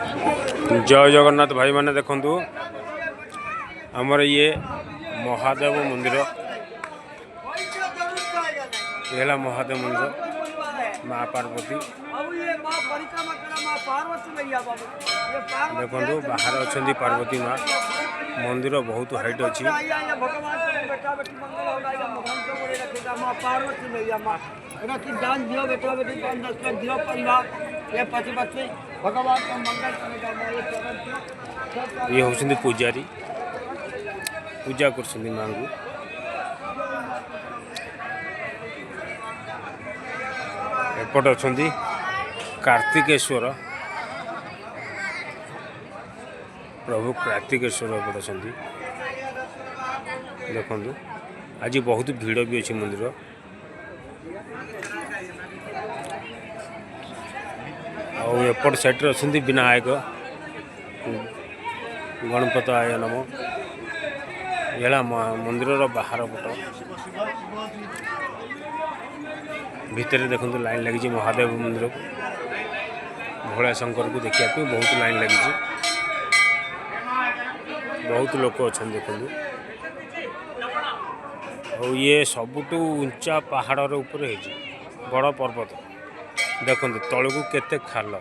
जय जगन्नाथ भाई मैंने देखु आमर ये महादेव मंदिर ये महादेव मंदिर माँ पार्वती देखो बाहर अच्छा पार्वती माँ मंदिर बहुत हाइट अच्छी ये होती पूजारी पूजा कर माँ को एपट अच्छा कार्तिकेश्वर प्रभु कार्तिकेश्वर एपट अच्छा देखु आज बहुत भीड़ भी अच्छी मंदिर आउट साइड अच्छा विनायक गणपत आय नम ये मंदिर बाहर पट भितर देखो लाइन लगी महादेव मंदिर भोला शंकर को देखा बहुत लाइन लगी बहुत लोग अच्छा देखो और ये सबुठू उंचा पहाड़ ऊपर बड़ पर्वत देखो तलू केते खाल